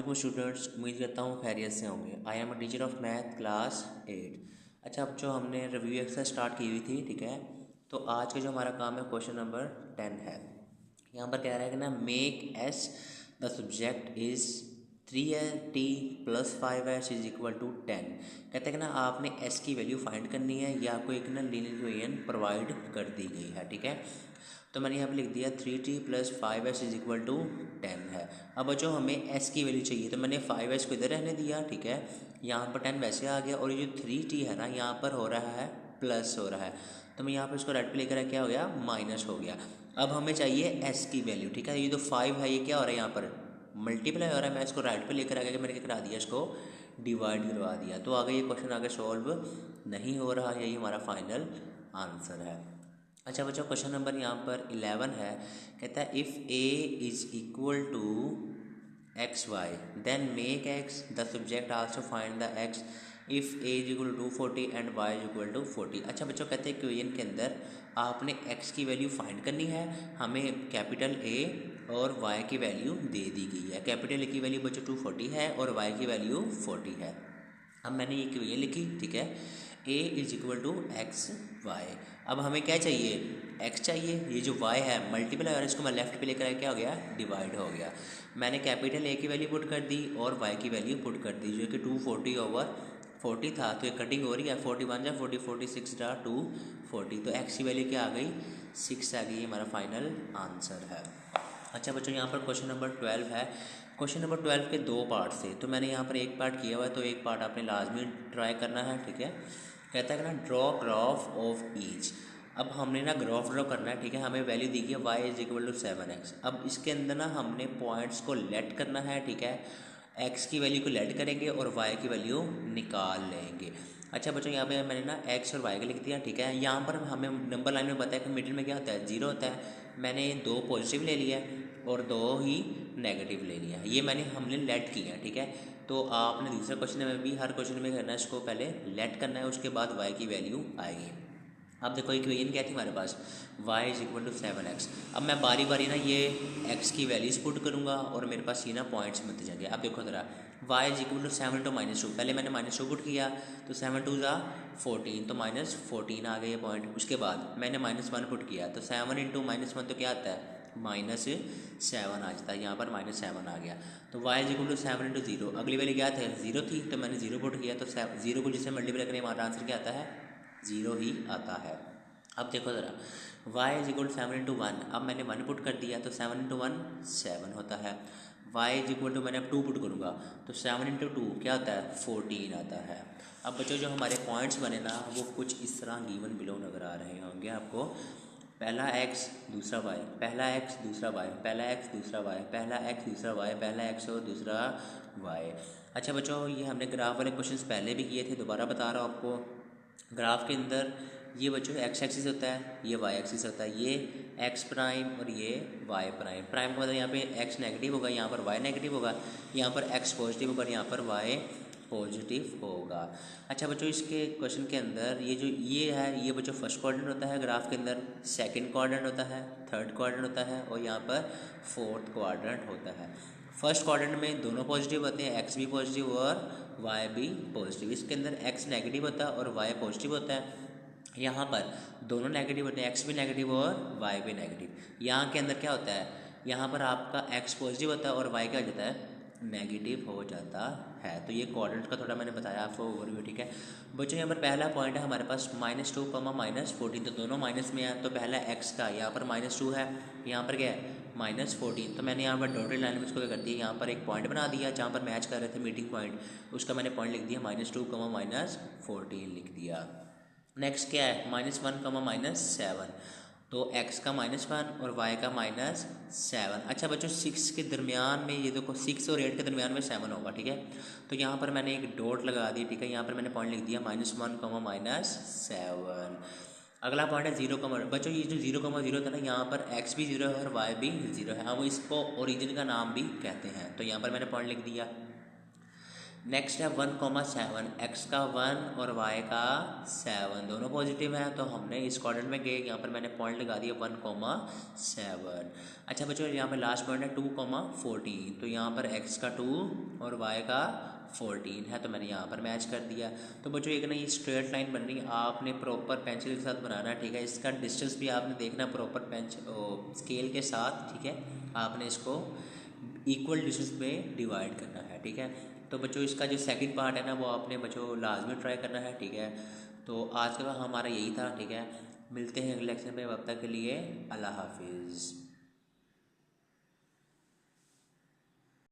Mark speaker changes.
Speaker 1: वालेकुम स्टूडेंट्स, उम्मीद करता हूँ खैरियत से होंगे। I am a teacher of math class 8। अच्छा, अब जो हमने रिव्यू एक्सरसाइज स्टार्ट की हुई थी, ठीक है, तो आज का जो हमारा काम है क्वेश्चन नंबर 10 है। यहाँ पर कह रहा है कि ना make s the subject is 3t + 5s is equal to 10। कहते हैं कि ना आपने s की वैल्यू फाइंड करनी है, या आपको एक ना लीनियर इक्वेशन प्रोवाइड कर दी गई है, ठीक है। तो मैंने यहाँ पे लिख दिया 3t + 5s is equal to 10 है। अब जो हमें s की वैल्यू चाहिए, तो मैंने 5s को इधर रहने दिया, ठीक है। यहाँ पर 10 वैसे आ गया, और ये जो 3t है ना, यहाँ पर हो रहा है प्लस हो रहा है, तो मैं यहाँ पर इसको राइट पे लेकर क्या हो गया, माइनस हो गया। अब हमें चाहिए s की वैल्यू, ठीक है। ये जो 5 है ये क्या हो रहा है, यहाँ पर मल्टीप्लाई हो रहा है। मैं इसको राइट पे लेकर आ गया, मैंने क्या करा दिया, इसको डिवाइड करवा दिया। तो आगे ये क्वेश्चन आगे सॉल्व नहीं हो रहा, यही हमारा फाइनल आंसर है। अच्छा बच्चों, क्वेश्चन नंबर यहाँ पर 11 है। कहता है if a is equal to X Y then make x the subject also find the x if a is equal to 40 and y is equal to 40। अच्छा बच्चों, कहते हैं इक्वेशन के अंदर आपने x की वैल्यू फाइंड करनी है। हमें कैपिटल A और y की वैल्यू दे दी गई है। कैपिटल A की वैल्यू बच्चों 240 है और y की वैल्यू 40 है। अब मैंने ये इक्वेशन लिखी, ठीक है, a is equal to X Y. अब हमें क्या चाहिए, x चाहिए। ये जो y है मल्टीप्लाई और इसको मैं लेफ्ट पे लेकर आया, क्या हो गया, डिवाइड हो गया। मैंने कैपिटल A की वैल्यू पुट कर दी और y की वैल्यू पुट कर दी, जो कि 240/40 था। तो ये कटिंग हो रही है, 41 जा 40, 46 जा 240, तो x की वैल्यू क्या आ गई, 6 आ गई। हमारा फाइनल आंसर है। अच्छा बच्चों, यहाँ पर क्वेश्चन नंबर 12 है। क्वेश्चन नंबर 12 के दो पार्ट से, तो मैंने यहाँ पर एक पार्ट किया हुआ है, तो एक पार्ट आपने लाजमी ट्राई करना है, ठीक है। कहता है कि ना ड्रॉ ग्राफ ऑफ ईच। अब हमने ना ग्राफ ड्रॉ करना है, ठीक है। हमें वैल्यू दी गई है y is equal to 7x। अब इसके अंदर ना हमने पॉइंट्स को लेट करना है, ठीक है। x की वैल्यू को लेट करेंगे और y की वैल्यू निकाल लेंगे। अच्छा बच्चों, यहाँ पे मैंने ना x और y का लिख दिया, ठीक है। यहाँ पर हमें नंबर लाइन में बताया कि मिडिल में क्या होता है, 0 होता है। मैंने 2 पॉजिटिव ले लिया और 2 ही नेगेटिव ले लिया। ये हमने लेट किया, ठीक है। तो आपने दूसरे क्वेश्चन में भी हर क्वेश्चन में करना है, इसको पहले लेट करना है, उसके बाद y की वैल्यू आएगी। अब देखो इक्वेशन क्या थी हमारे पास, y is equal to 7x। अब मैं बारी बारी ना ये x की वैल्यूज पुट करूँगा और मेरे पास ये ना पॉइंट्स मिलते जाएंगे। अब देखो ज़रा, y इज इक्वल टू 7 × -2। पहले मैंने -2 पुट किया, तो 7 × 2 = 14, तो -14 आ गए ये पॉइंट। उसके बाद मैंने -1 पुट किया, तो 7 × -1 तो क्या आता है, -7 आ जाता है। यहाँ पर -7 आ गया, तो y इज इक्वल टू 7 × 0। अगली वाली क्या था, 0 थी, तो मैंने 0 पुट किया, तो 0 को जिससे मल्टीप्लाई करें हमारा आंसर क्या आता है, 0 ही आता है। अब देखो ज़रा, y इज इक्वल टू 7 × 1। अब मैंने 1 पुट कर दिया, तो 7 × 1 7 होता है। y इज इक्वल टू, मैंने अब 2 पुट करूँगा, तो 7 × 2 क्या होता है, 14 आता है। अब बच्चों, जो हमारे पॉइंट्स बने ना, वो कुछ इस तरह गिवन बिलो नज़र आ रहे होंगे आपको। पहला x दूसरा y, पहला x दूसरा y, पहला x दूसरा y, पहला x दूसरा y, पहला x और दूसरा y। अच्छा बच्चों, ये हमने ग्राफ वाले क्वेश्चंस पहले भी किए थे, दोबारा बता रहा हूँ आपको। ग्राफ के अंदर ये बच्चों x एक्सिस होता है, ये y एक्सिस होता है, ये x प्राइम और ये y प्राइम। प्राइम का मतलब यहाँ पे x नेगेटिव होगा, यहाँ पर y नेगेटिव होगा, यहाँ पर x पॉजिटिव होगा, यहाँ पर y पॉजिटिव होगा। अच्छा बच्चों, इसके क्वेश्चन के अंदर ये है, ये बच्चों फर्स्ट क्वाड्रेंट होता है ग्राफ के अंदर, सेकंड क्वाड्रेंट होता है, थर्ड क्वाड्रेंट होता है, और यहाँ पर फोर्थ क्वाड्रेंट होता है। फर्स्ट क्वाड्रेंट में दोनों पॉजिटिव होते हैं, x भी पॉजिटिव और y भी पॉजिटिव। इसके अंदर x नेगेटिव होता है और y पॉजिटिव होता है। यहाँ पर दोनों नेगेटिव होते हैं, x भी नेगेटिव और y भी नेगेटिव। यहाँ के अंदर क्या होता है, यहाँ पर आपका x पॉजिटिव होता है और y क्या हो जाता है, नेगेटिव हो जाता है। तो ये कोऑर्डिनेट का थोड़ा मैंने बताया आपको ओवरव्यू, ठीक है। बच्चों, यहाँ पर पहला पॉइंट है हमारे पास -2, -14, तो दोनों माइनस में है। तो पहला x का यहाँ पर -2 है, यहाँ पर क्या है, -14। तो मैंने यहाँ पर डॉटेड लाइन में इसको क्या कर दिया, यहाँ पर एक पॉइंट बना दिया जहाँ पर मैच कर रहे थे मीटिंग पॉइंट, उसका मैंने पॉइंट लिख दिया -2, -14 लिख दिया। नेक्स्ट क्या है, -1, -7, तो x का -1 और y का -7। अच्छा बच्चों, 6 के दरमियान में, ये देखो 6 और 8 के दरमियान में 7 होगा, ठीक है। तो यहाँ पर मैंने एक डॉट लगा दी, ठीक है। यहाँ पर मैंने पॉइंट लिख दिया -1, -7। अगला पॉइंट है 0, बच्चों ये जो 0, था ना, यहाँ पर x भी 0 है और y भी 0 है। हम इसको ओरिजिन का नाम भी कहते हैं, तो यहाँ पर मैंने पॉइंट लिख दिया। नेक्स्ट है 1, 7, x का 1 और y का 7, दोनों पॉजिटिव हैं, तो हमने इस क्वाड्रेंट में गए, यहाँ पर मैंने पॉइंट लगा दिया 1, 7। अच्छा बच्चों, यहाँ पर लास्ट पॉइंट है 2, 14, तो यहाँ पर x का 2 और वाई का 14 है, तो मैंने यहाँ पर मैच कर दिया। तो बच्चों एक ना ये स्ट्रेट लाइन बन रही है, आपने प्रॉपर पेंसिल के साथ बनाना है, ठीक है। इसका डिस्टेंस भी आपने देखना प्रॉपर स्केल के साथ, ठीक है। आपने इसको इक्वल डिस्टेंस में डिवाइड करना है, ठीक है। तो बच्चों इसका जो सेकंड पार्ट है ना वो आपने बच्चों लाजमी ट्राई करना है, ठीक है। तो आज का हमारा यही था, ठीक है। मिलते हैं अगले लेक्चर में, तब तक के लिए अल्लाह हाफिज़।